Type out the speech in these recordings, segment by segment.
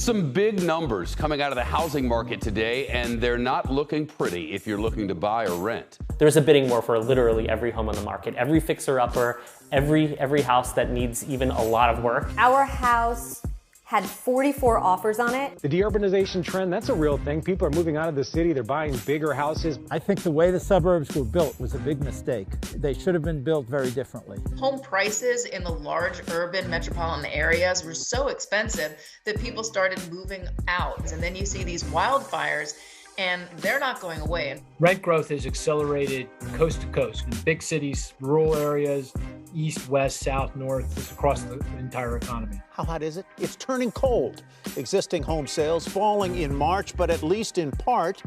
Some big numbers coming out of the housing market today, and they're not looking pretty if you're looking to buy or rent. There's a bidding war for literally every home on the market, every fixer-upper, every house that needs even a lot of work. Our house had 44 offers on it. The deurbanization trend, that's a real thing. People are moving out of the city, they're buying bigger houses. I think the way the suburbs were built was a big mistake. They should have been built very differently. Home prices in the large urban metropolitan areas were so expensive that people started moving out. And then you see these wildfires, and they're not going away. Rent growth has accelerated coast to coast, in big cities, rural areas, east, west, south, north, just across the entire economy. How hot is it? It's turning cold. Existing home sales falling in March, but at least in part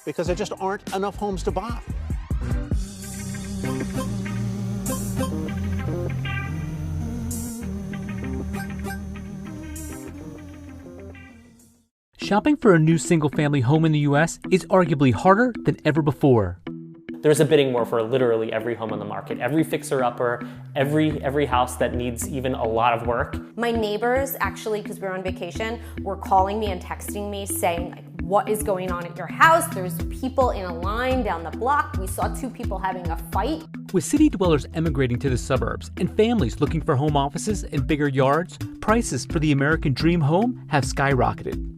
because there just aren't enough homes to buy. Shopping for a new single-family home in the U.S. is arguably harder than ever before. There's a bidding war for literally every home on the market, every fixer-upper, every house that needs even a lot of work. My neighbors, actually, because we were on vacation, were calling me and texting me saying, like, what is going on at your house? There's people in a line down the block. We saw two people having a fight. With city dwellers emigrating to the suburbs and families looking for home offices and bigger yards, prices for the American dream home have skyrocketed.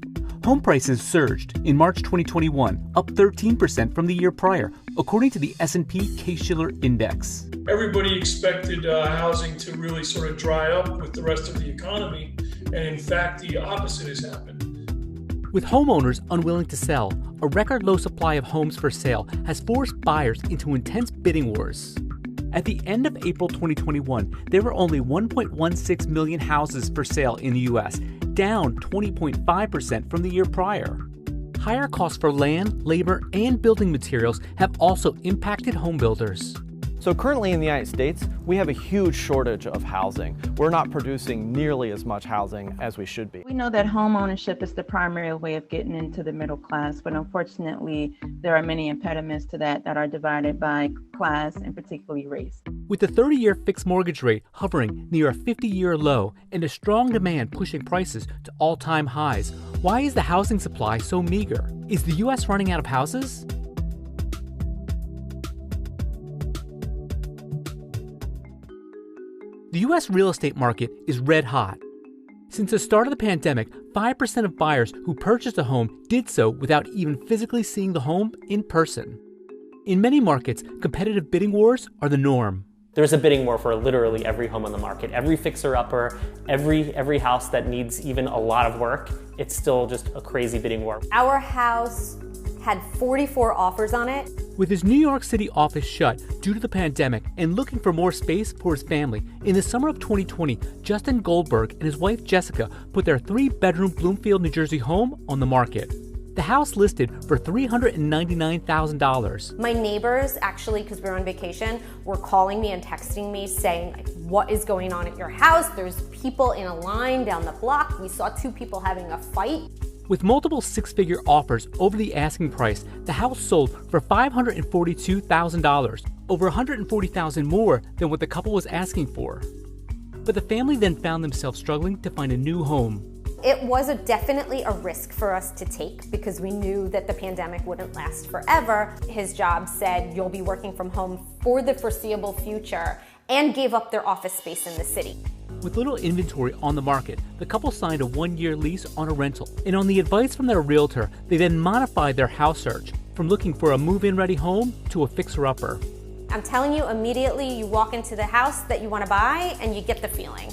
Home prices surged in March 2021, up 13% from the year prior, according to the S&P Case-Shiller Index. Everybody expected housing to really sort of dry up with the rest of the economy, and in fact, the opposite has happened. With homeowners unwilling to sell, a record low supply of homes for sale has forced buyers into intense bidding wars. At the end of April 2021, there were only 1.16 million houses for sale in the U.S., down 20.5% from the year prior. Higher costs for land, labor, and building materials have also impacted home builders. So currently in the United States, we have a huge shortage of housing. We're not producing nearly as much housing as we should be. We know that home ownership is the primary way of getting into the middle class, but unfortunately, there are many impediments to that are divided by class and particularly race. With the 30-year fixed mortgage rate hovering near a 50-year low and a strong demand pushing prices to all-time highs, why is the housing supply so meager? Is the U.S. running out of houses? The U.S. real estate market is red hot. Since the start of the pandemic, 5% of buyers who purchased a home did so without even physically seeing the home in person. In many markets, competitive bidding wars are the norm. There's a bidding war for literally every home on the market, every fixer-upper, every house that needs even a lot of work. It's still just a crazy bidding war. Our house had 44 offers on it. With his New York City office shut due to the pandemic and looking for more space for his family, in the summer of 2020, Justin Goldberg and his wife Jessica put their 3-bedroom Bloomfield, New Jersey home on the market. The house listed for $399,000. My neighbors, actually, because we were on vacation, were calling me and texting me saying, like, what is going on at your house? There's people in a line down the block. We saw two people having a fight. With multiple 6-figure offers over the asking price, the house sold for $542,000, over $140,000 more than what the couple was asking for. But the family then found themselves struggling to find a new home. It was definitely a risk for us to take because we knew that the pandemic wouldn't last forever. His job said, you'll be working from home for the foreseeable future, and gave up their office space in the city. With little inventory on the market, the couple signed a 1-year lease on a rental. And on the advice from their realtor, they then modified their house search from looking for a move-in ready home to a fixer-upper. I'm telling you, immediately you walk into the house that you want to buy and you get the feeling.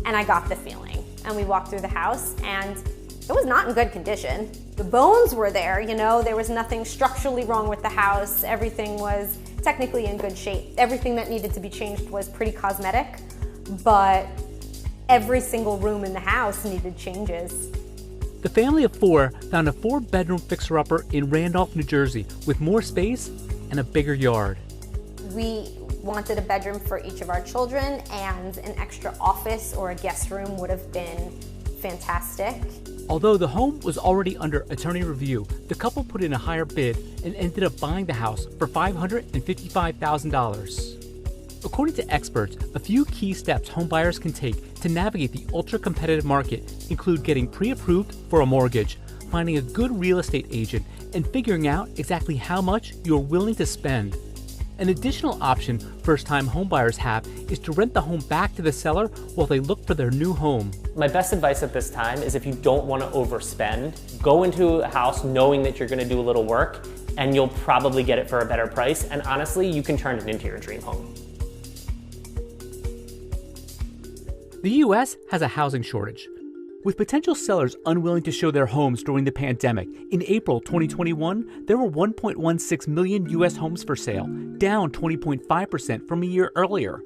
And I got the feeling. And we walked through the house and it was not in good condition. The bones were there, there was nothing structurally wrong with the house. Everything was technically in good shape. Everything that needed to be changed was pretty cosmetic, but every single room in the house needed changes. The family of 4 found a 4-bedroom fixer-upper in Randolph, New Jersey, with more space and a bigger yard. We wanted a bedroom for each of our children, and an extra office or a guest room would have been fantastic. Although the home was already under attorney review, the couple put in a higher bid and ended up buying the house for $555,000. According to experts, a few key steps home buyers can take to navigate the ultra-competitive market include getting pre-approved for a mortgage, finding a good real estate agent, and figuring out exactly how much you're willing to spend. An additional option first-time homebuyers have is to rent the home back to the seller while they look for their new home. My best advice at this time is if you don't want to overspend, go into a house knowing that you're going to do a little work, and you'll probably get it for a better price, and honestly, you can turn it into your dream home. The U.S. has a housing shortage. With potential sellers unwilling to show their homes during the pandemic, in April 2021, there were 1.16 million U.S. homes for sale, down 20.5% from a year earlier.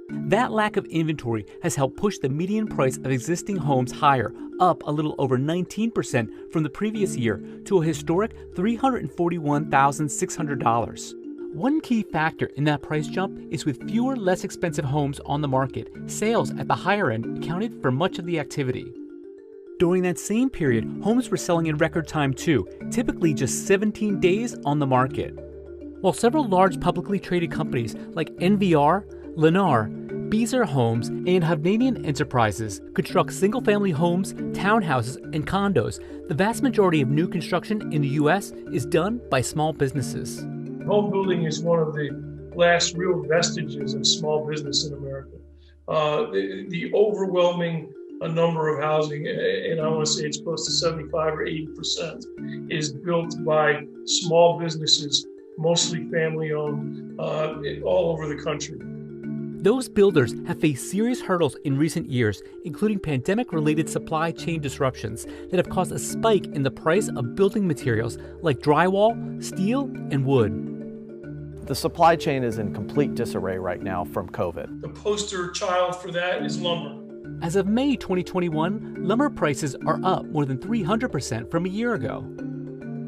That lack of inventory has helped push the median price of existing homes higher, up a little over 19% from the previous year to a historic $341,600. One key factor in that price jump is with fewer, less expensive homes on the market, sales at the higher end accounted for much of the activity. During that same period, homes were selling in record time too, typically just 17 days on the market. While several large publicly traded companies like NVR, Lennar, Beazer Homes, and Hovnanian Enterprises construct single-family homes, townhouses, and condos, the vast majority of new construction in the U.S. is done by small businesses. Home building is one of the last real vestiges of small business in America. The overwhelming number of housing, and I want to say it's close to 75 or 80%, is built by small businesses, mostly family-owned, all over the country. Those builders have faced serious hurdles in recent years, including pandemic-related supply chain disruptions that have caused a spike in the price of building materials like drywall, steel, and wood. The supply chain is in complete disarray right now from COVID. The poster child for that is lumber. As of May 2021, lumber prices are up more than 300% from a year ago.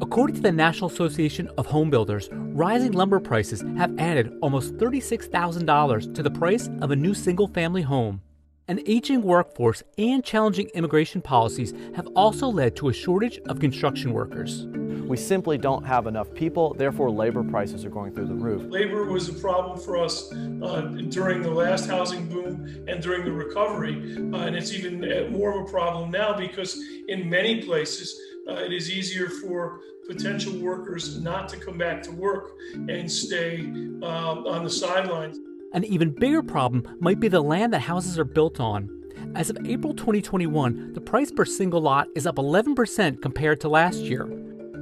According to the National Association of Home Builders, rising lumber prices have added almost $36,000 to the price of a new single-family home. An aging workforce and challenging immigration policies have also led to a shortage of construction workers. We simply don't have enough people, therefore labor prices are going through the roof. Labor was a problem for us during the last housing boom and during the recovery, and it's even more of a problem now because in many places it is easier for potential workers not to come back to work and stay on the sidelines. An even bigger problem might be the land that houses are built on. As of April 2021, the price per single lot is up 11% compared to last year.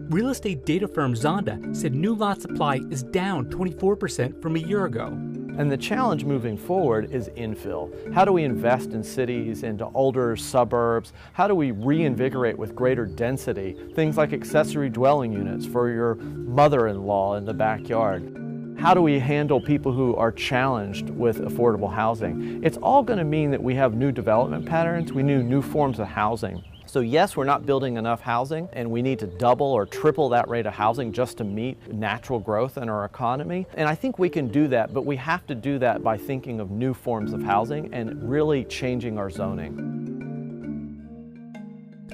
Real estate data firm Zonda said new lot supply is down 24% from a year ago. And the challenge moving forward is infill. How do we invest in cities, into older suburbs? How do we reinvigorate with greater density things like accessory dwelling units for your mother-in-law in the backyard? How do we handle people who are challenged with affordable housing? It's all going to mean that we have new development patterns, we need new forms of housing. So yes, we're not building enough housing, and we need to double or triple that rate of housing just to meet natural growth in our economy. And I think we can do that, but we have to do that by thinking of new forms of housing and really changing our zoning.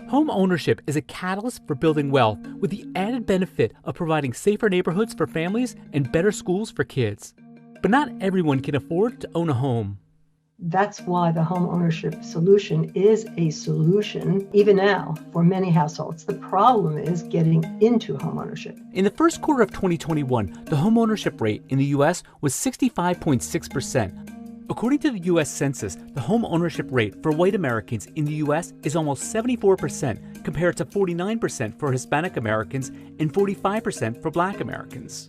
Home ownership is a catalyst for building wealth with the added benefit of providing safer neighborhoods for families and better schools for kids. But not everyone can afford to own a home. That's why the home ownership solution is a solution, even now, for many households. The problem is getting into home ownership. In the first quarter of 2021, the home ownership rate in the U.S. was 65.6%. According to the U.S. Census, the home ownership rate for white Americans in the U.S. is almost 74% compared to 49% for Hispanic Americans and 45% for Black Americans.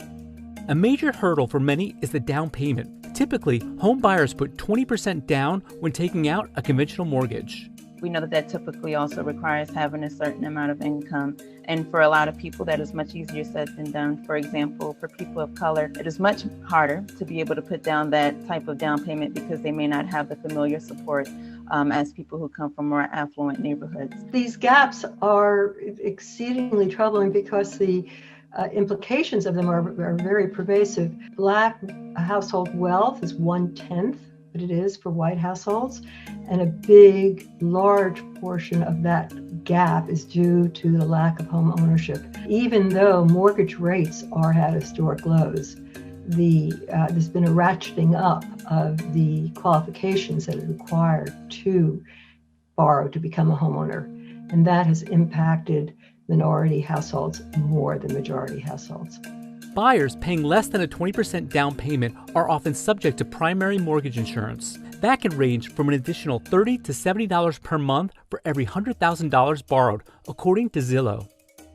A major hurdle for many is the down payment. Typically, home buyers put 20% down when taking out a conventional mortgage. We know that typically also requires having a certain amount of income. And for a lot of people, that is much easier said than done. For example, for people of color, it is much harder to be able to put down that type of down payment because they may not have the familiar support as people who come from more affluent neighborhoods. These gaps are exceedingly troubling because the implications of them are very pervasive. Black household wealth is 1/10 what it is for white households, and a large portion of that gap is due to the lack of home ownership. Even though mortgage rates are at historic lows, there's been a ratcheting up of the qualifications that are required to borrow to become a homeowner, and that has impacted minority households more than majority households. Buyers paying less than a 20% down payment are often subject to primary mortgage insurance. That can range from an additional $30 to $70 per month for every $100,000 borrowed, according to Zillow.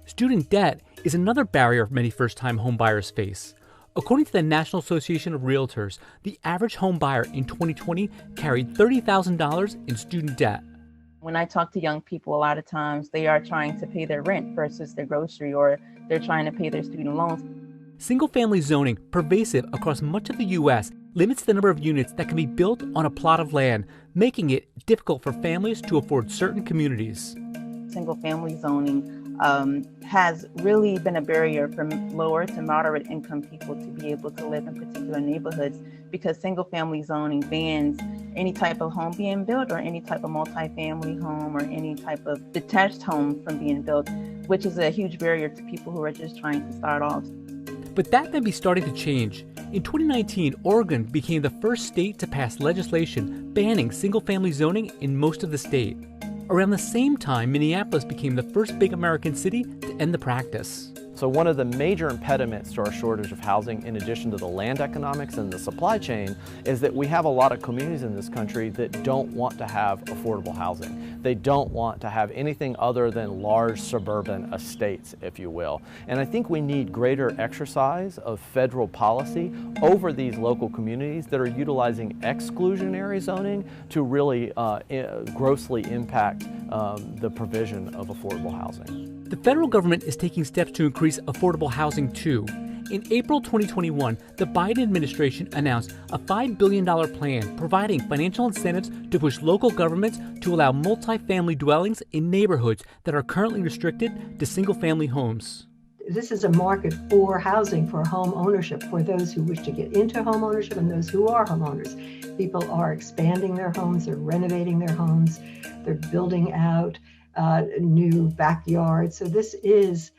Student debt is another barrier many first-time home buyers face. According to the National Association of Realtors, the average home buyer in 2020 carried $30,000 in student debt. When I talk to young people, a lot of times they are trying to pay their rent versus their grocery, or they're trying to pay their student loans. Single-family zoning, pervasive across much of the U.S., limits the number of units that can be built on a plot of land, making it difficult for families to afford certain communities. Single-family zoning has really been a barrier for lower to moderate income people to be able to live in particular neighborhoods, because single-family zoning bans any type of home being built or any type of multifamily home or any type of detached home from being built, which is a huge barrier to people who are just trying to start off. But that may be starting to change. In 2019, Oregon became the first state to pass legislation banning single-family zoning in most of the state. Around the same time, Minneapolis became the first big American city to end the practice. So one of the major impediments to our shortage of housing, in addition to the land economics and the supply chain, is that we have a lot of communities in this country that don't want to have affordable housing. They don't want to have anything other than large suburban estates, if you will. And I think we need greater exercise of federal policy over these local communities that are utilizing exclusionary zoning to really grossly impact the provision of affordable housing. The federal government is taking steps to increase affordable housing too. In April 2021, the Biden administration announced a $5 billion plan providing financial incentives to push local governments to allow multifamily dwellings in neighborhoods that are currently restricted to single-family homes. This is a market for housing, for home ownership, for those who wish to get into home ownership and those who are homeowners. People are expanding their homes, they're renovating their homes, they're building out new backyards. So this is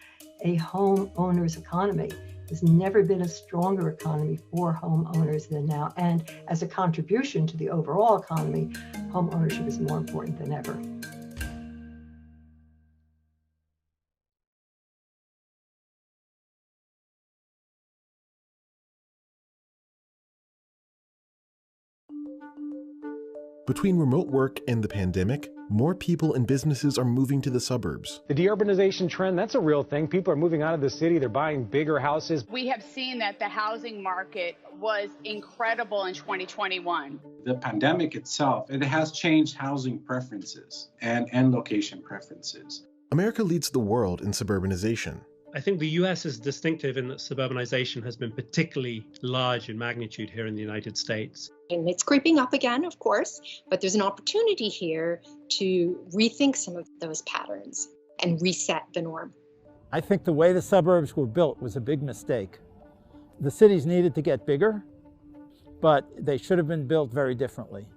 a homeowners economy. There's never been a stronger economy for homeowners than now. And as a contribution to the overall economy, home ownership is more important than ever. Between remote work and the pandemic, more people and businesses are moving to the suburbs. The deurbanization trend, that's a real thing. People are moving out of the city. They're buying bigger houses. We have seen that the housing market was incredible in 2021. The pandemic itself, it has changed housing preferences and location preferences. America leads the world in suburbanization. I think the US is distinctive in that suburbanization has been particularly large in magnitude here in the United States. And it's creeping up again, of course, but there's an opportunity here to rethink some of those patterns and reset the norm. I think the way the suburbs were built was a big mistake. The cities needed to get bigger, but they should have been built very differently.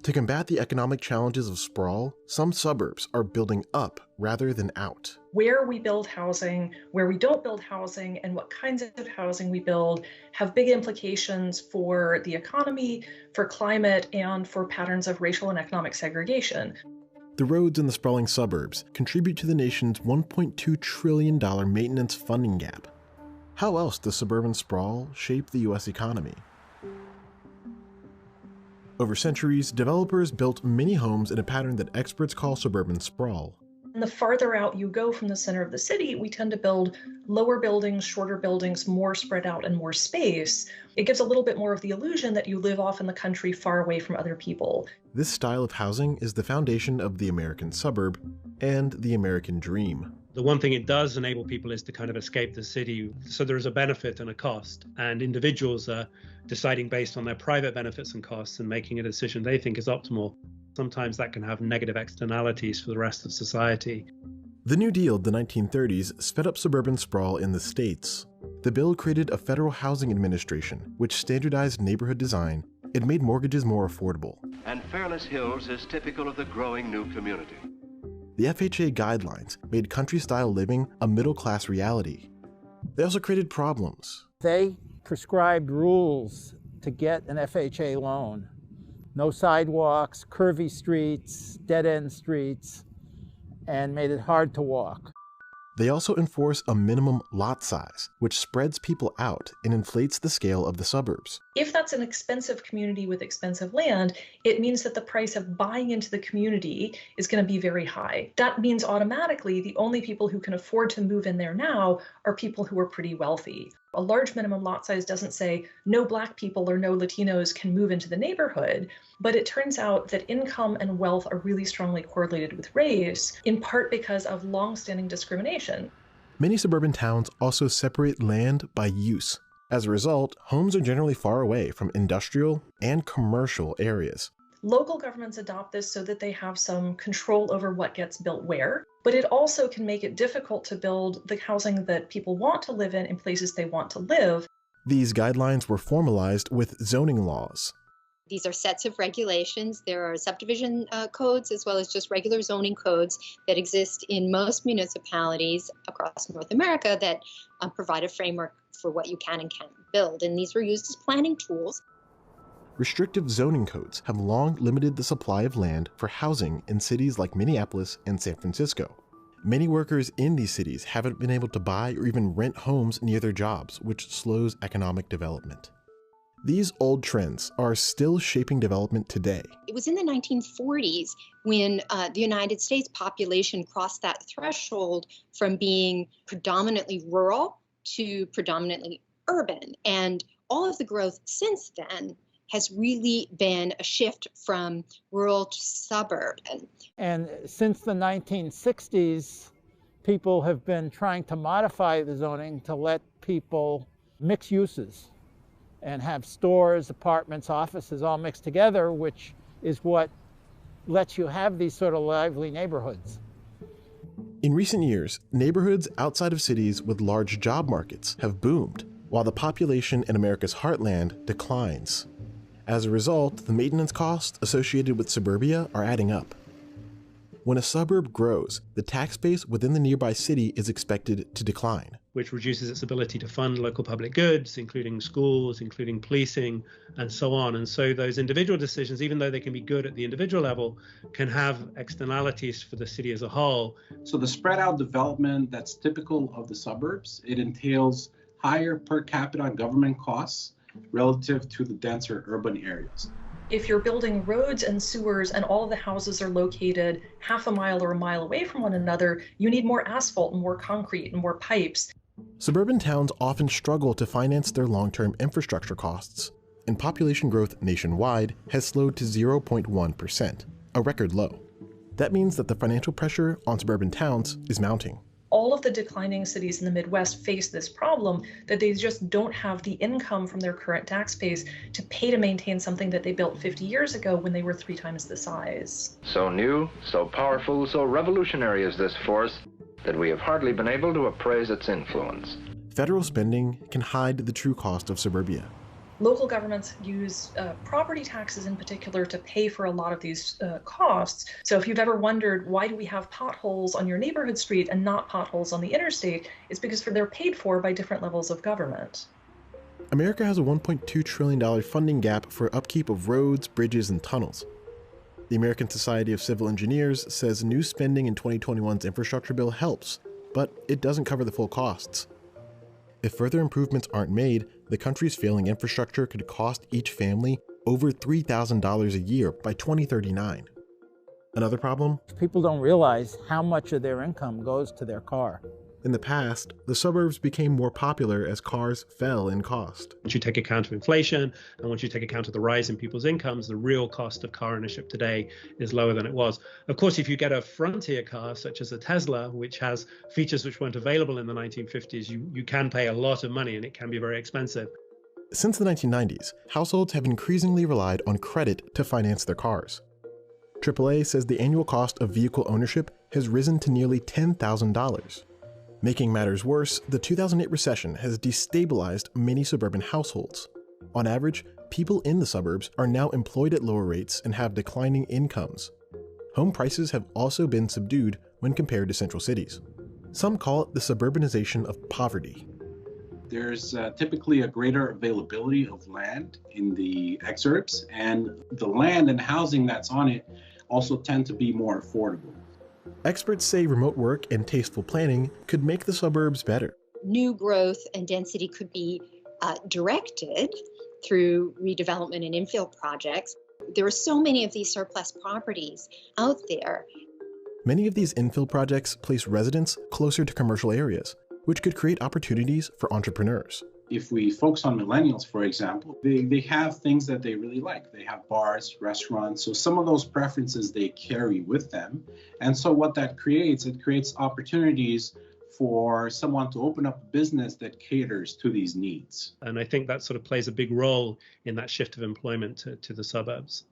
To combat the economic challenges of sprawl, some suburbs are building up rather than out. Where we build housing, where we don't build housing, and what kinds of housing we build have big implications for the economy, for climate, and for patterns of racial and economic segregation. The roads in the sprawling suburbs contribute to the nation's $1.2 trillion maintenance funding gap. How else does suburban sprawl shape the U.S. economy? Over centuries, developers built many homes in a pattern that experts call suburban sprawl. And the farther out you go from the center of the city, we tend to build lower buildings, shorter buildings, more spread out and more space. It gives a little bit more of the illusion that you live off in the country far away from other people. This style of housing is the foundation of the American suburb and the American dream. The one thing it does enable people is to kind of escape the city. So there is a benefit and a cost, and individuals are deciding based on their private benefits and costs and making a decision they think is optimal. Sometimes that can have negative externalities for the rest of society. The New Deal of the 1930s sped up suburban sprawl in the states. The bill created a federal housing administration, which standardized neighborhood design and made mortgages more affordable. And Fairless Hills is typical of the growing new community. The FHA guidelines made country-style living a middle-class reality. They also created problems. They prescribed rules to get an FHA loan. No sidewalks, curvy streets, dead-end streets, and made it hard to walk. They also enforce a minimum lot size, which spreads people out and inflates the scale of the suburbs. If that's an expensive community with expensive land, it means that the price of buying into the community is going to be very high. That means automatically the only people who can afford to move in there now are people who are pretty wealthy. A large minimum lot size doesn't say no Black people or no Latinos can move into the neighborhood, but it turns out that income and wealth are really strongly correlated with race, in part because of long-standing discrimination. Many suburban towns also separate land by use. As a result, homes are generally far away from industrial and commercial areas. Local governments adopt this so that they have some control over what gets built where, but it also can make it difficult to build the housing that people want to live in places they want to live. These guidelines were formalized with zoning laws. These are sets of regulations. There are subdivision codes as well as just regular zoning codes that exist in most municipalities across North America that provide a framework for what you can and can't build. And these were used as planning tools. Restrictive zoning codes have long limited the supply of land for housing in cities like Minneapolis and San Francisco. Many workers in these cities haven't been able to buy or even rent homes near their jobs, which slows economic development. These old trends are still shaping development today. It was in the 1940s when the United States population crossed that threshold from being predominantly rural to predominantly urban. And all of the growth since then has really been a shift from rural to suburban. And since the 1960s, people have been trying to modify the zoning to let people mix uses and have stores, apartments, offices all mixed together, which is what lets you have these sort of lively neighborhoods. In recent years, neighborhoods outside of cities with large job markets have boomed, while the population in America's heartland declines. As a result, the maintenance costs associated with suburbia are adding up. When a suburb grows, the tax base within the nearby city is expected to decline, which reduces its ability to fund local public goods, including schools, including policing, and so on. And so those individual decisions, even though they can be good at the individual level, can have externalities for the city as a whole. So the spread out development that's typical of the suburbs, it entails higher per capita government costs relative to the denser urban areas. If you're building roads and sewers and all of the houses are located half a mile or a mile away from one another, you need more asphalt and more concrete and more pipes. Suburban towns often struggle to finance their long-term infrastructure costs, and population growth nationwide has slowed to 0.1%, a record low. That means that the financial pressure on suburban towns is mounting. All of the declining cities in the Midwest face this problem, that they just don't have the income from their current tax base to pay to maintain something that they built 50 years ago when they were 3 times the size. So new, so powerful, so revolutionary is this force that we have hardly been able to appraise its influence. Federal spending can hide the true cost of suburbia. Local governments use property taxes in particular to pay for a lot of these costs. So if you've ever wondered, why do we have potholes on your neighborhood street and not potholes on the interstate, it's because they're paid for by different levels of government. America has a $1.2 trillion funding gap for upkeep of roads, bridges, and tunnels. The American Society of Civil Engineers says new spending in 2021's infrastructure bill helps, but it doesn't cover the full costs. If further improvements aren't made, the country's failing infrastructure could cost each family over $3,000 a year by 2039. Another problem? People don't realize how much of their income goes to their car. In the past, the suburbs became more popular as cars fell in cost. Once you take account of inflation, and once you take account of the rise in people's incomes, the real cost of car ownership today is lower than it was. Of course, if you get a frontier car, such as a Tesla, which has features which weren't available in the 1950s, you can pay a lot of money and it can be very expensive. Since the 1990s, households have increasingly relied on credit to finance their cars. AAA says the annual cost of vehicle ownership has risen to nearly $10,000. Making matters worse, the 2008 recession has destabilized many suburban households. On average, people in the suburbs are now employed at lower rates and have declining incomes. Home prices have also been subdued when compared to central cities. Some call it the suburbanization of poverty. There's typically a greater availability of land in the exurbs, and the land and housing that's on it also tend to be more affordable. Experts say remote work and tasteful planning could make the suburbs better. New growth and density could be directed through redevelopment and infill projects. There are so many of these surplus properties out there. Many of these infill projects place residents closer to commercial areas, which could create opportunities for entrepreneurs. If we focus on millennials, for example, they have things that they really like. They have bars, restaurants, so some of those preferences they carry with them. And so what that creates, it creates opportunities for someone to open up a business that caters to these needs. And I think that sort of plays a big role in that shift of employment to the suburbs.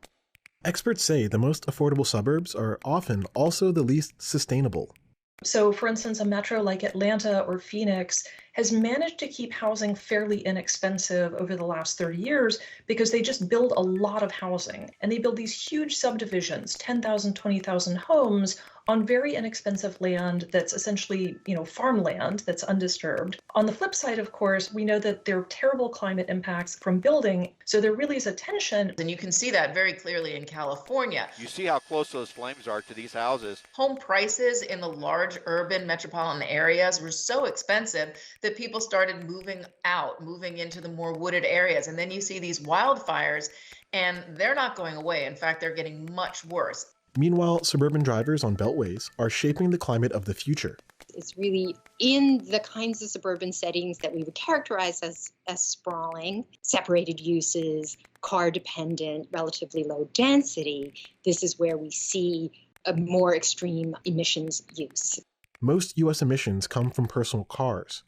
Experts say the most affordable suburbs are often also the least sustainable. So, for instance, a metro like Atlanta or Phoenix has managed to keep housing fairly inexpensive over the last 30 years because they just build a lot of housing. And they build these huge subdivisions, 10,000, 20,000 homes on very inexpensive land that's essentially, farmland that's undisturbed. On the flip side, of course, we know that there are terrible climate impacts from building. So there really is a tension. And you can see that very clearly in California. You see how close those flames are to these houses. Home prices in the large urban metropolitan areas were so expensive that people started moving into the more wooded areas. And then you see these wildfires, and they're not going away. In fact, they're getting much worse. Meanwhile, suburban drivers on beltways are shaping the climate of the future. It's really in the kinds of suburban settings that we would characterize as sprawling, separated uses, car dependent, relatively low density. This is where we see a more extreme emissions use. Most U.S. emissions come from personal cars.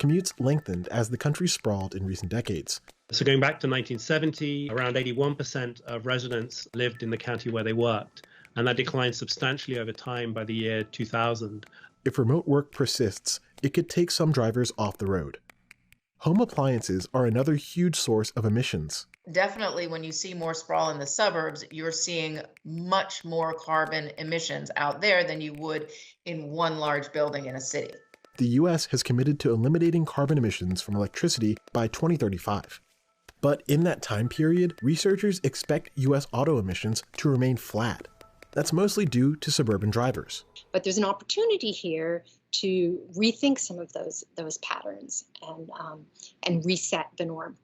Commutes lengthened as the country sprawled in recent decades. So going back to 1970, around 81% of residents lived in the county where they worked, and that declined substantially over time by the year 2000. If remote work persists, it could take some drivers off the road. Home appliances are another huge source of emissions. Definitely, when you see more sprawl in the suburbs, you're seeing much more carbon emissions out there than you would in one large building in a city. The U.S. has committed to eliminating carbon emissions from electricity by 2035. But in that time period, researchers expect U.S. auto emissions to remain flat. That's mostly due to suburban drivers. But there's an opportunity here to rethink some of those patterns and reset the norm.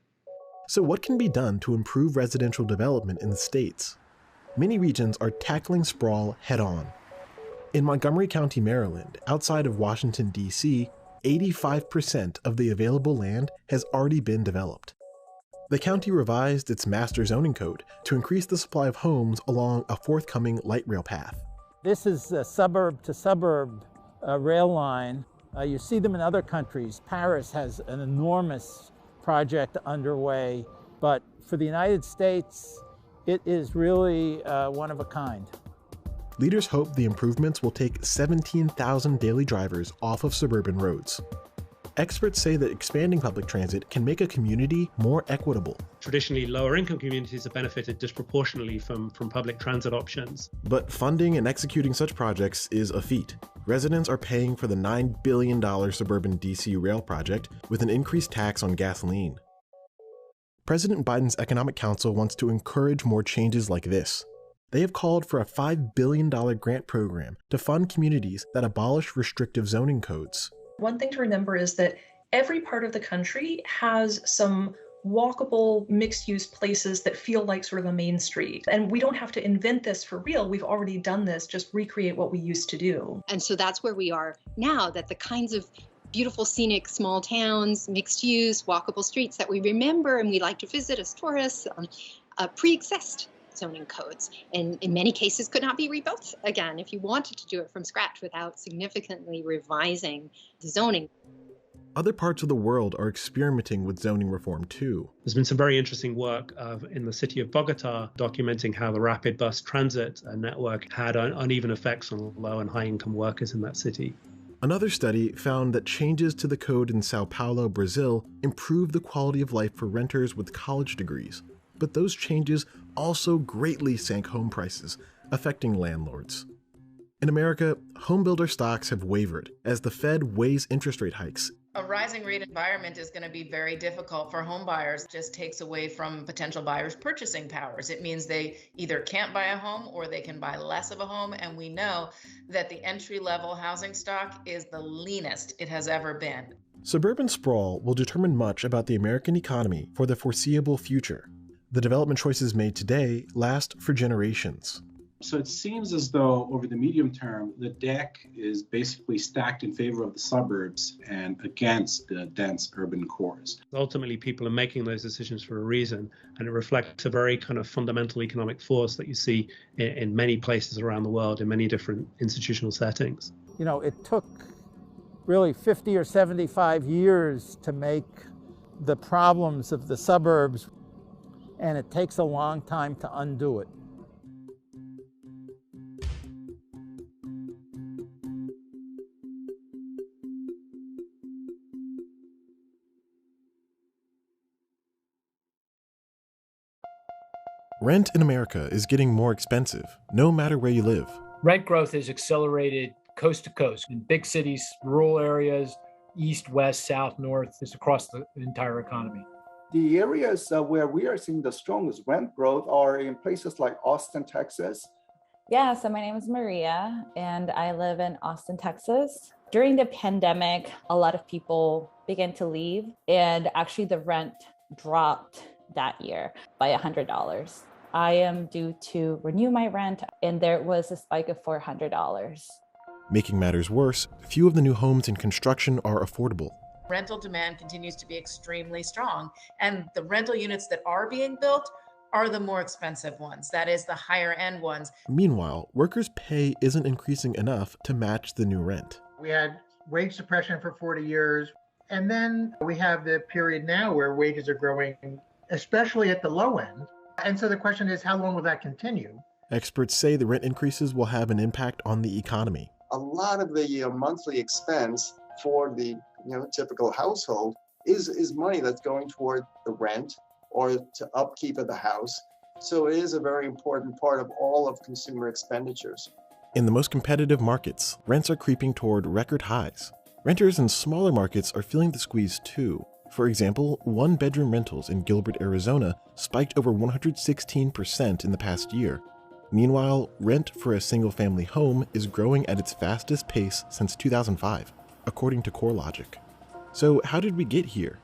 So what can be done to improve residential development in the states? Many regions are tackling sprawl head-on. In Montgomery County, Maryland, outside of Washington, D.C., 85% of the available land has already been developed. The county revised its master zoning code to increase the supply of homes along a forthcoming light rail path. This is a suburb-to-suburb rail line. You see them in other countries. Paris has an enormous project underway, but for the United States, it is really one of a kind. Leaders hope the improvements will take 17,000 daily drivers off of suburban roads. Experts say that expanding public transit can make a community more equitable. Traditionally, lower income communities have benefited disproportionately from public transit options. But funding and executing such projects is a feat. Residents are paying for the $9 billion suburban DC rail project with an increased tax on gasoline. President Biden's Economic Council wants to encourage more changes like this. They have called for a $5 billion grant program to fund communities that abolish restrictive zoning codes. One thing to remember is that every part of the country has some walkable mixed-use places that feel like sort of a main street. And we don't have to invent this for real. We've already done this, just recreate what we used to do. And so that's where we are now, that the kinds of beautiful, scenic, small towns, mixed-use, walkable streets that we remember and we like to visit as tourists pre-exist zoning codes, and in many cases could not be rebuilt again if you wanted to do it from scratch without significantly revising the zoning. Other parts of the world are experimenting with zoning reform too. There's been some very interesting work in the city of Bogota documenting how the rapid bus transit network had uneven effects on low and high income workers in that city. Another study found that changes to the code in Sao Paulo, Brazil, improved the quality of life for renters with college degrees. But those changes also greatly sank home prices, affecting landlords. In America, home builder stocks have wavered as the Fed weighs interest rate hikes A rising rate environment is going to be very difficult for home buyers. It just takes away from potential buyers' purchasing powers. It means they either can't buy a home or they can buy less of a home. And we know that the entry-level housing stock is the leanest it has ever been. Suburban sprawl will determine much about the American economy for the foreseeable future. The development choices made today last for generations. So it seems as though over the medium term, the deck is basically stacked in favor of the suburbs and against the dense urban cores. Ultimately, people are making those decisions for a reason, and it reflects a very kind of fundamental economic force that you see in many places around the world, in many different institutional settings. You know, it took really 50 or 75 years to make the problems of the suburbs, and it takes a long time to undo it. Rent in America is getting more expensive, no matter where you live. Rent growth has accelerated coast to coast in big cities, rural areas, east, west, south, north, just across the entire economy. The areas where we are seeing the strongest rent growth are in places like Austin, Texas. Yeah, so my name is Maria and I live in Austin, Texas. During the pandemic, a lot of people began to leave, and actually the rent dropped that year by $100. I am due to renew my rent, and there was a spike of $400. Making matters worse, few of the new homes in construction are affordable. Rental demand continues to be extremely strong, and the rental units that are being built are the more expensive ones. That is, the higher end ones. Meanwhile, workers' pay isn't increasing enough to match the new rent. We had wage suppression for 40 years, and then we have the period now where wages are growing, especially at the low end. And so the question is, how long will that continue? Experts say the rent increases will have an impact on the economy. A lot of the monthly expense for the typical household is money that's going toward the rent or to upkeep of the house. So it is a very important part of all of consumer expenditures. In the most competitive markets, rents are creeping toward record highs. Renters in smaller markets are feeling the squeeze too. For example, one-bedroom rentals in Gilbert, Arizona spiked over 116% in the past year. Meanwhile, rent for a single-family home is growing at its fastest pace since 2005, according to CoreLogic. So how did we get here?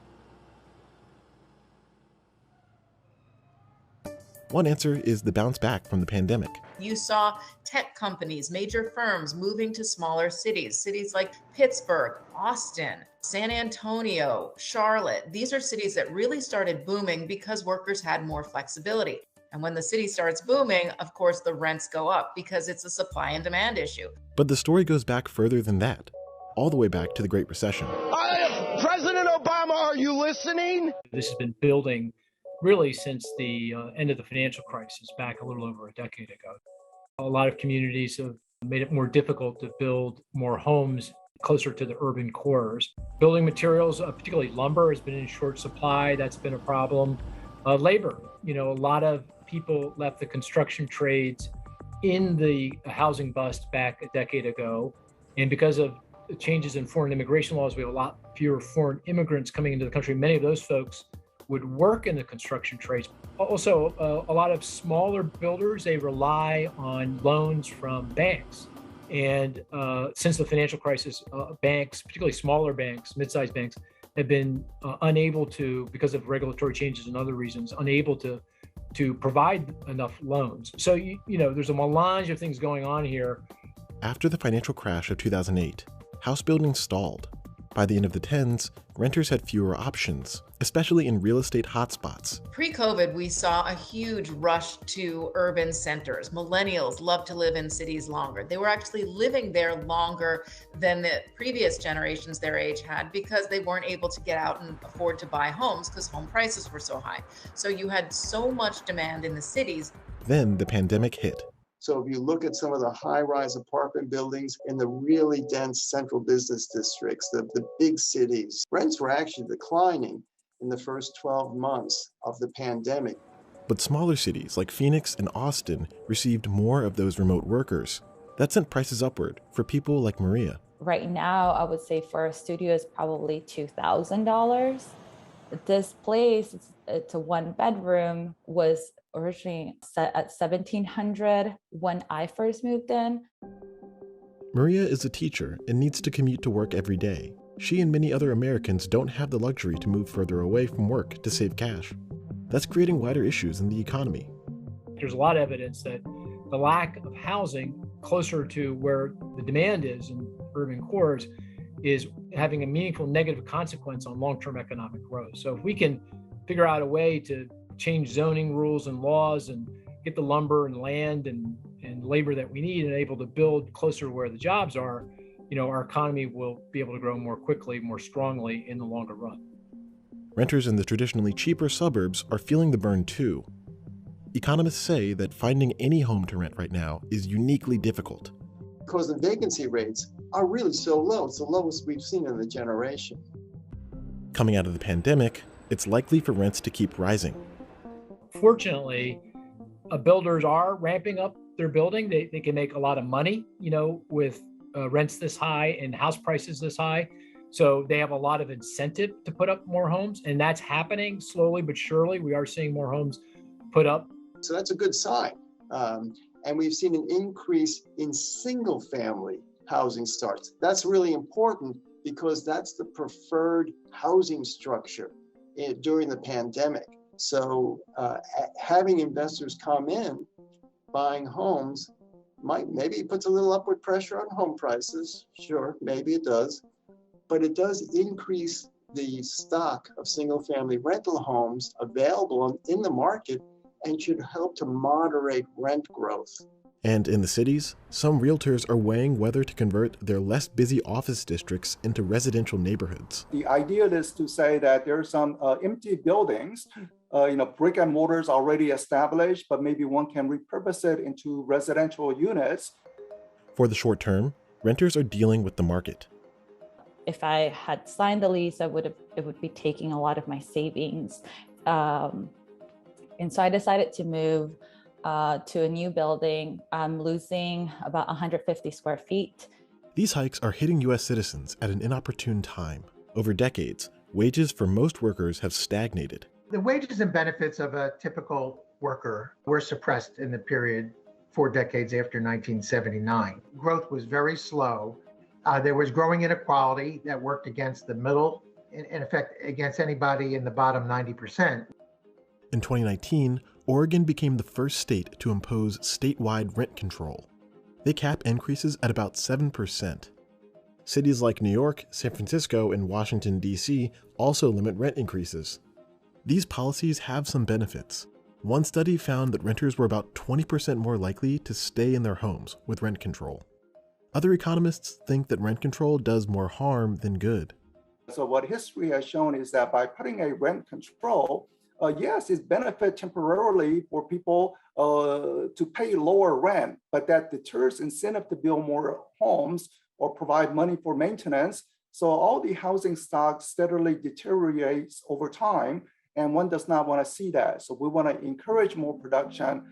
One answer is the bounce back from the pandemic. You saw tech companies, major firms moving to smaller cities like Pittsburgh, Austin, San Antonio, Charlotte. These are cities that really started booming because workers had more flexibility. And when the city starts booming, of course, the rents go up because it's a supply and demand issue. But the story goes back further than that, all the way back to the Great Recession. President Obama, are you listening? This has been building really since the end of the financial crisis back a little over a decade ago. A lot of communities have made it more difficult to build more homes closer to the urban cores. Building materials, particularly lumber, has been in short supply. That's been a problem. Labor, a lot of people left the construction trades in the housing bust back a decade ago. And because of changes in foreign immigration laws, we have a lot fewer foreign immigrants coming into the country. Many of those folks would work in the construction trades. Also, a lot of smaller builders, they rely on loans from banks. And since the financial crisis, banks, particularly smaller banks, mid-sized banks, have been unable to, because of regulatory changes and other reasons, unable to provide enough loans. So, there's a melange of things going on here. After the financial crash of 2008, house building stalled. By the end of the tens, renters had fewer options, especially in real estate hotspots. Pre-COVID, we saw a huge rush to urban centers. Millennials love to live in cities longer. They were actually living there longer than the previous generations their age had because they weren't able to get out and afford to buy homes because home prices were so high. So you had so much demand in the cities. Then the pandemic hit. So if you look at some of the high-rise apartment buildings in the really dense central business districts, the big cities, rents were actually declining in the first 12 months of the pandemic. But smaller cities like Phoenix and Austin received more of those remote workers. That sent prices upward for people like Maria. Right now, I would say for a studio is probably $2,000. This place, it's a one bedroom, was originally set at $1,700 when I first moved in. Maria is a teacher and needs to commute to work every day. She and many other Americans don't have the luxury to move further away from work to save cash. That's creating wider issues in the economy. There's a lot of evidence that the lack of housing closer to where the demand is in urban cores is having a meaningful negative consequence on long-term economic growth. So if we can figure out a way to change zoning rules and laws and get the lumber and land and labor that we need and able to build closer to where the jobs are, our economy will be able to grow more quickly, more strongly in the longer run. Renters in the traditionally cheaper suburbs are feeling the burn too. Economists say that finding any home to rent right now is uniquely difficult. Because the vacancy rates are really so low. It's the lowest we've seen in a generation. Coming out of the pandemic, it's likely for rents to keep rising. Fortunately, builders are ramping up their building. They can make a lot of money, with rents this high and house prices this high. So they have a lot of incentive to put up more homes, and that's happening slowly but surely. We are seeing more homes put up. So that's a good sign. And we've seen an increase in single family housing starts. That's really important because that's the preferred housing structure during the pandemic. So having investors come in, buying homes, maybe puts a little upward pressure on home prices. Sure, maybe it does. But it does increase the stock of single family rental homes available in the market and should help to moderate rent growth. And in the cities, some realtors are weighing whether to convert their less busy office districts into residential neighborhoods. The idea is to say that there are some empty buildings, brick and mortars already established, but maybe one can repurpose it into residential units. For the short term, renters are dealing with the market. If I had signed the lease, it would be taking a lot of my savings. And so I decided to move to a new building. I'm losing about 150 square feet. These hikes are hitting U.S. citizens at an inopportune time. Over decades, wages for most workers have stagnated. The wages and benefits of a typical worker were suppressed in the period 4 decades after 1979. Growth was very slow. There was growing inequality that worked against the middle, in effect, against anybody in the bottom 90%. In 2019, Oregon became the first state to impose statewide rent control. They cap increases at about 7%. Cities like New York, San Francisco, and Washington, D.C. also limit rent increases. These policies have some benefits. One study found that renters were about 20% more likely to stay in their homes with rent control. Other economists think that rent control does more harm than good. So what history has shown is that by putting a rent control, yes, it benefits temporarily for people to pay lower rent, but that deters incentive to build more homes or provide money for maintenance. So all the housing stock steadily deteriorates over time, and one does not want to see that. So we want to encourage more production.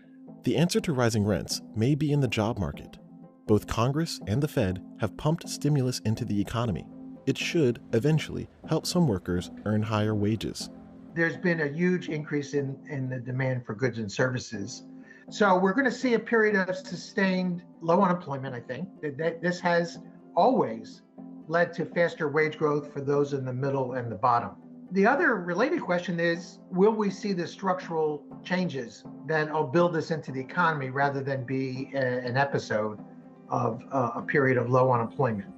The answer to rising rents may be in the job market. Both Congress and the Fed have pumped stimulus into the economy. It should, eventually, help some workers earn higher wages. There's been a huge increase in the demand for goods and services. So we're going to see a period of sustained low unemployment, I think. This has always led to faster wage growth for those in the middle and the bottom. The other related question is, will we see the structural changes that will build this into the economy rather than be an episode of a period of low unemployment?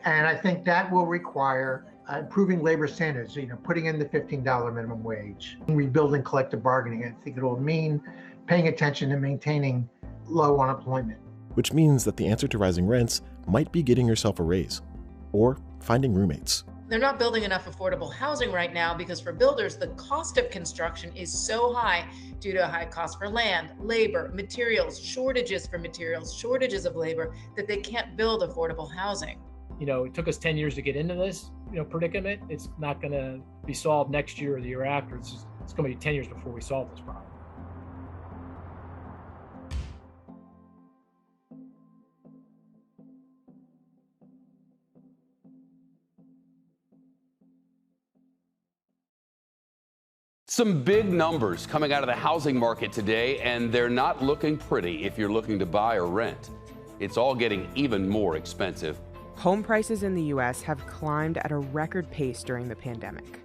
And I think that will require improving labor standards, putting in the $15 minimum wage, rebuilding collective bargaining. I think it will mean paying attention to maintaining low unemployment. Which means that the answer to rising rents might be getting yourself a raise or finding roommates. They're not building enough affordable housing right now because for builders, the cost of construction is so high due to a high cost for land, labor, materials, shortages for materials, shortages of labor, that they can't build affordable housing. It took us 10 years to get into this, predicament. It's not going to be solved next year or the year after. It's going to be 10 years before we solve this problem. Some big numbers coming out of the housing market today, and they're not looking pretty if you're looking to buy or rent. It's all getting even more expensive. Home prices in the U.S. have climbed at a record pace during the pandemic.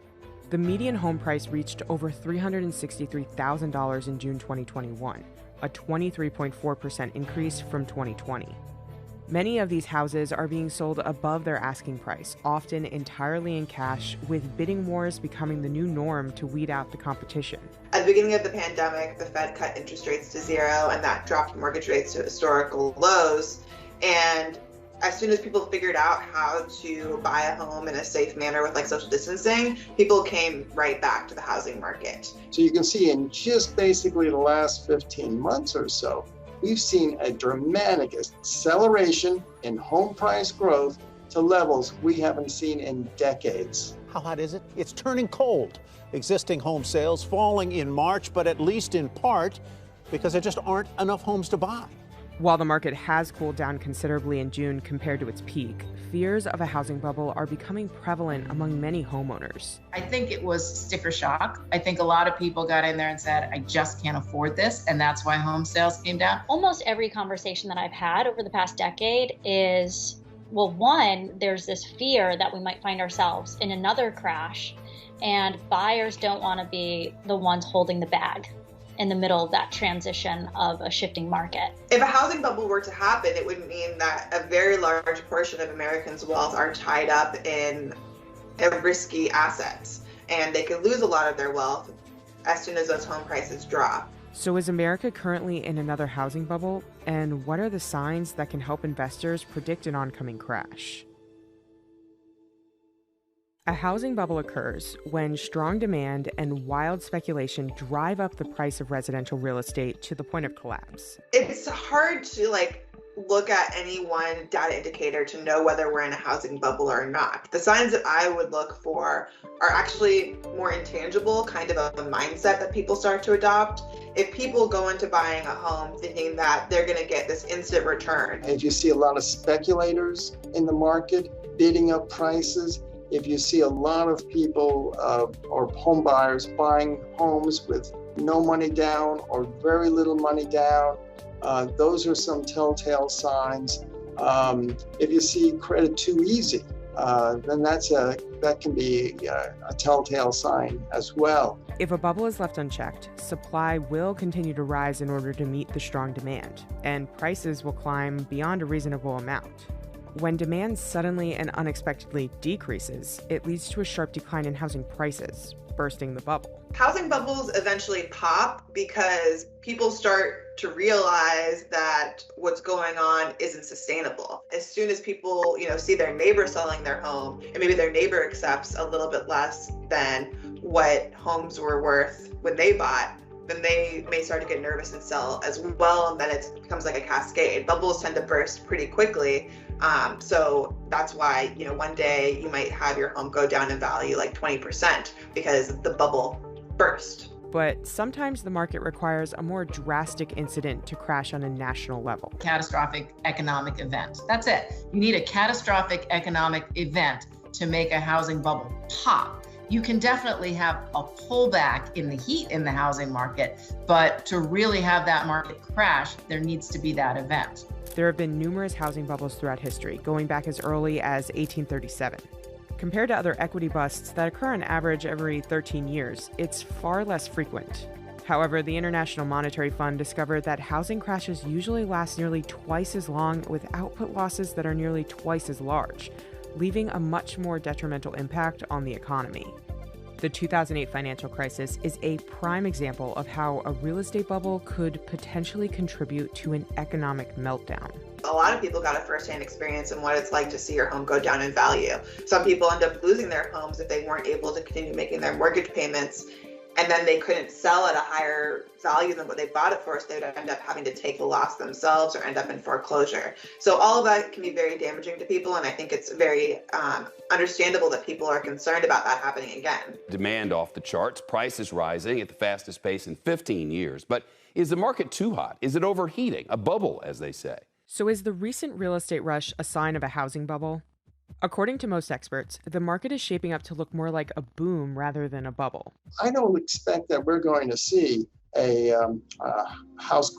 The median home price reached over $363,000 in June 2021, a 23.4% increase from 2020. Many of these houses are being sold above their asking price, often entirely in cash, with bidding wars becoming the new norm to weed out the competition. At the beginning of the pandemic, the Fed cut interest rates to zero, and that dropped mortgage rates to historical lows. And as soon as people figured out how to buy a home in a safe manner with like social distancing, people came right back to the housing market. So you can see in just basically the last 15 months or so, we've seen a dramatic acceleration in home price growth to levels we haven't seen in decades. How hot is it? It's turning cold. Existing home sales falling in March, but at least in part because there just aren't enough homes to buy. While the market has cooled down considerably in June compared to its peak, fears of a housing bubble are becoming prevalent among many homeowners. I think it was sticker shock. I think a lot of people got in there and said, I just can't afford this. And that's why home sales came down. Almost every conversation that I've had over the past decade is, well, one, there's this fear that we might find ourselves in another crash, and buyers don't want to be the ones holding the bag in the middle of that transition of a shifting market. If a housing bubble were to happen, it would mean that a very large portion of Americans' wealth are tied up in risky assets, and they could lose a lot of their wealth as soon as those home prices drop. So is America currently in another housing bubble? And what are the signs that can help investors predict an oncoming crash? A housing bubble occurs when strong demand and wild speculation drive up the price of residential real estate to the point of collapse. It's hard to look at any one data indicator to know whether we're in a housing bubble or not. The signs that I would look for are actually more intangible, kind of a mindset that people start to adopt. If people go into buying a home thinking that they're going to get this instant return. If you see a lot of speculators in the market bidding up prices, if you see a lot of people or home buyers buying homes with no money down or very little money down, those are some telltale signs. If you see credit too easy, then that can be a telltale sign as well. If a bubble is left unchecked, supply will continue to rise in order to meet the strong demand, and prices will climb beyond a reasonable amount. When demand suddenly and unexpectedly decreases, it leads to a sharp decline in housing prices, bursting the bubble. Housing bubbles eventually pop because people start to realize that what's going on isn't sustainable. As soon as people, see their neighbor selling their home, and maybe their neighbor accepts a little bit less than what homes were worth when they bought, then they may start to get nervous and sell as well, and then it becomes like a cascade. Bubbles tend to burst pretty quickly. So that's why, one day you might have your home go down in value like 20% because the bubble burst. But sometimes the market requires a more drastic incident to crash on a national level. Catastrophic economic event. That's it. You need a catastrophic economic event to make a housing bubble pop. You can definitely have a pullback in the heat in the housing market, but to really have that market crash, there needs to be that event. There have been numerous housing bubbles throughout history, going back as early as 1837. Compared to other equity busts that occur on average every 13 years, it's far less frequent. However, the International Monetary Fund discovered that housing crashes usually last nearly twice as long with output losses that are nearly twice as large, leaving a much more detrimental impact on the economy. The 2008 financial crisis is a prime example of how a real estate bubble could potentially contribute to an economic meltdown. A lot of people got a firsthand experience in what it's like to see your home go down in value. Some people end up losing their homes if they weren't able to continue making their mortgage payments, and then they couldn't sell at a higher value than what they bought it for, so they would end up having to take the loss themselves or end up in foreclosure. So all of that can be very damaging to people, and I think it's very understandable that people are concerned about that happening again. Demand off the charts, prices rising at the fastest pace in 15 years. But is the market too hot? Is it overheating? A bubble, as they say. So is the recent real estate rush a sign of a housing bubble? According to most experts, the market is shaping up to look more like a boom rather than a bubble. I don't expect that we're going to see a house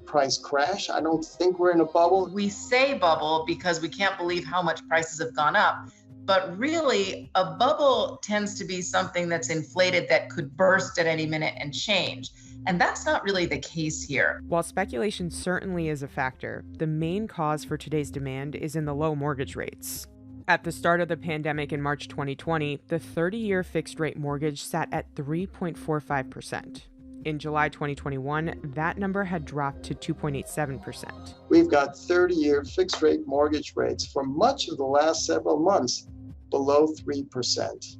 price crash. I don't think we're in a bubble. We say bubble because we can't believe how much prices have gone up. But really, a bubble tends to be something that's inflated that could burst at any minute and change. And that's not really the case here. While speculation certainly is a factor, the main cause for today's demand is in the low mortgage rates. At the start of the pandemic in March 2020, the 30-year fixed-rate mortgage sat at 3.45%. In July 2021, that number had dropped to 2.87%. We've got 30-year fixed-rate mortgage rates for much of the last several months below 3%.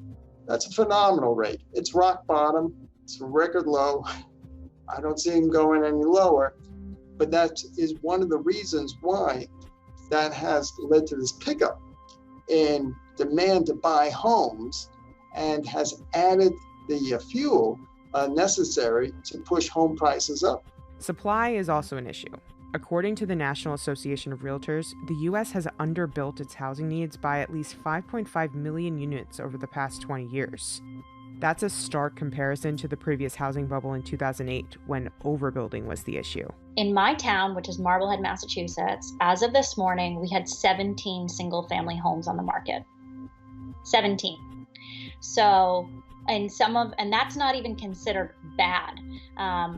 That's a phenomenal rate. It's rock bottom. It's a record low. I don't see them going any lower, but that is one of the reasons why that has led to this pickup in demand to buy homes and has added the fuel necessary to push home prices up. Supply is also an issue. According to the National Association of Realtors, the U.S. has underbuilt its housing needs by at least 5.5 million units over the past 20 years. That's a stark comparison to the previous housing bubble in 2008, when overbuilding was the issue. In my town, which is Marblehead, Massachusetts, as of this morning, we had 17 single-family homes on the market. 17. So, and that's not even considered bad.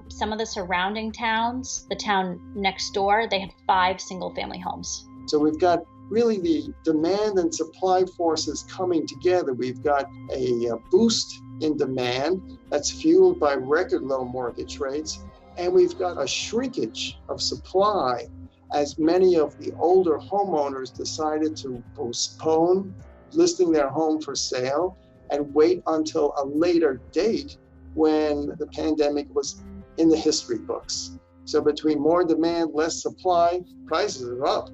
Some of the surrounding towns, the town next door, they had 5 single-family homes. So we've got really the demand and supply forces coming together. We've got a boost in demand that's fueled by record low mortgage rates, and we've got a shrinkage of supply as many of the older homeowners decided to postpone listing their home for sale and wait until a later date when the pandemic was in the history books. So between more demand, less supply, prices are up,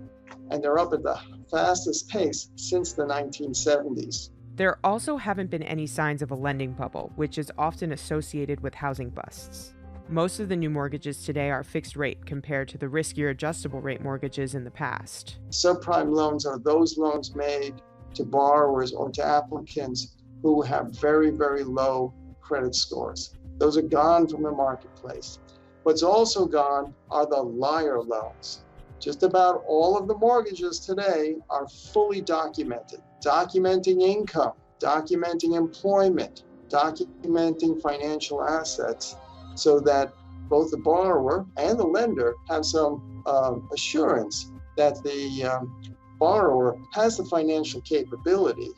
and they're up at the fastest pace since the 1970s. There also haven't been any signs of a lending bubble, which is often associated with housing busts. Most of the new mortgages today are fixed rate compared to the riskier adjustable rate mortgages in the past. Subprime loans are those loans made to borrowers or to applicants who have very, very low credit scores. Those are gone from the marketplace. What's also gone are the liar loans. Just about all of the mortgages today are fully documented, documenting income, documenting employment, documenting financial assets, so that both the borrower and the lender have some assurance that the borrower has the financial capability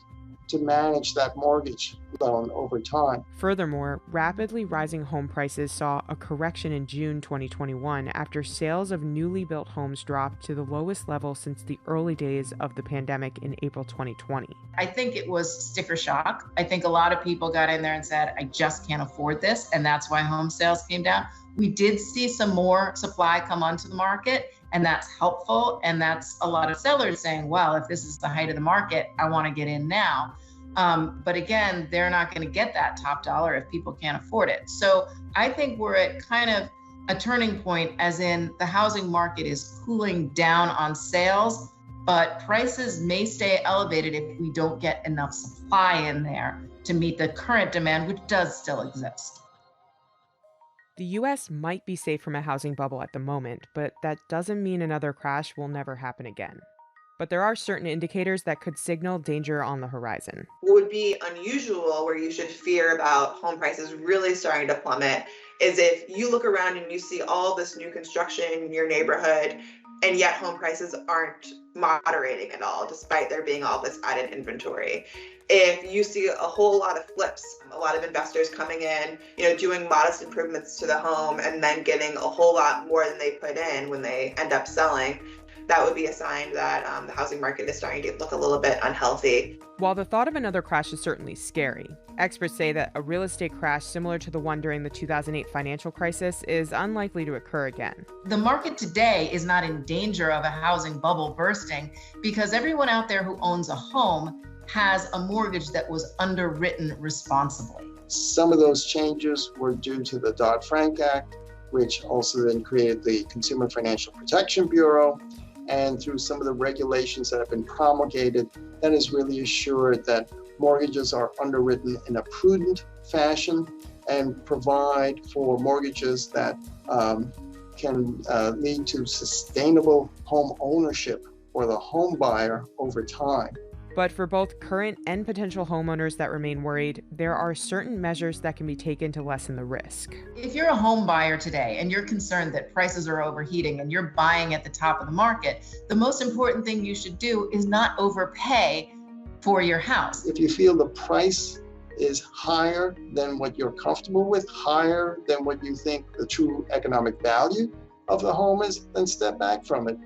to manage that mortgage loan over time. Furthermore, rapidly rising home prices saw a correction in June 2021 after sales of newly built homes dropped to the lowest level since the early days of the pandemic in April 2020. I think it was sticker shock. I think a lot of people got in there and said, I just can't afford this, and that's why home sales came down. We did see some more supply come onto the market, and that's helpful. And that's a lot of sellers saying, well, if this is the height of the market, I want to get in now. But again, they're not going to get that top dollar if people can't afford it. So I think we're at kind of a turning point, as in the housing market is cooling down on sales, but prices may stay elevated if we don't get enough supply in there to meet the current demand, which does still exist. The U.S. might be safe from a housing bubble at the moment, but that doesn't mean another crash will never happen again. But there are certain indicators that could signal danger on the horizon. What would be unusual, where you should fear about home prices really starting to plummet, is if you look around and you see all this new construction in your neighborhood, and yet home prices aren't moderating at all, despite there being all this added inventory. If you see a whole lot of flips, a lot of investors coming in, doing modest improvements to the home and then getting a whole lot more than they put in when they end up selling, that would be a sign that the housing market is starting to look a little bit unhealthy. While the thought of another crash is certainly scary, experts say that a real estate crash similar to the one during the 2008 financial crisis is unlikely to occur again. The market today is not in danger of a housing bubble bursting because everyone out there who owns a home has a mortgage that was underwritten responsibly. Some of those changes were due to the Dodd-Frank Act, which also then created the Consumer Financial Protection Bureau. and through some of the regulations that have been promulgated, that has really assured that mortgages are underwritten in a prudent fashion and provide for mortgages that can lead to sustainable home ownership for the home buyer over time. But for both current and potential homeowners that remain worried, there are certain measures that can be taken to lessen the risk. If you're a home buyer today and you're concerned that prices are overheating and you're buying at the top of the market, the most important thing you should do is not overpay for your house. If you feel the price is higher than what you're comfortable with, higher than what you think the true economic value of the home is, then step back from it.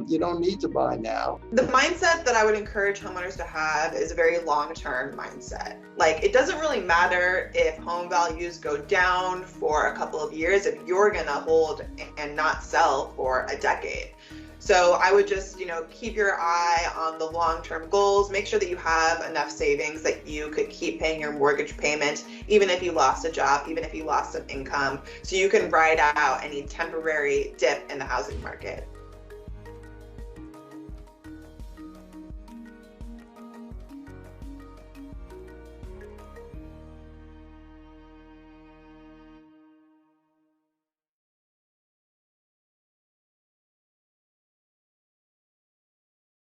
You don't need to buy now. The mindset that I would encourage homeowners to have is a very long-term mindset. Like, it doesn't really matter if home values go down for a couple of years if you're gonna hold and not sell for a decade. So I would just, keep your eye on the long-term goals. Make sure that you have enough savings that you could keep paying your mortgage payment, even if you lost a job, even if you lost some income, so you can ride out any temporary dip in the housing market.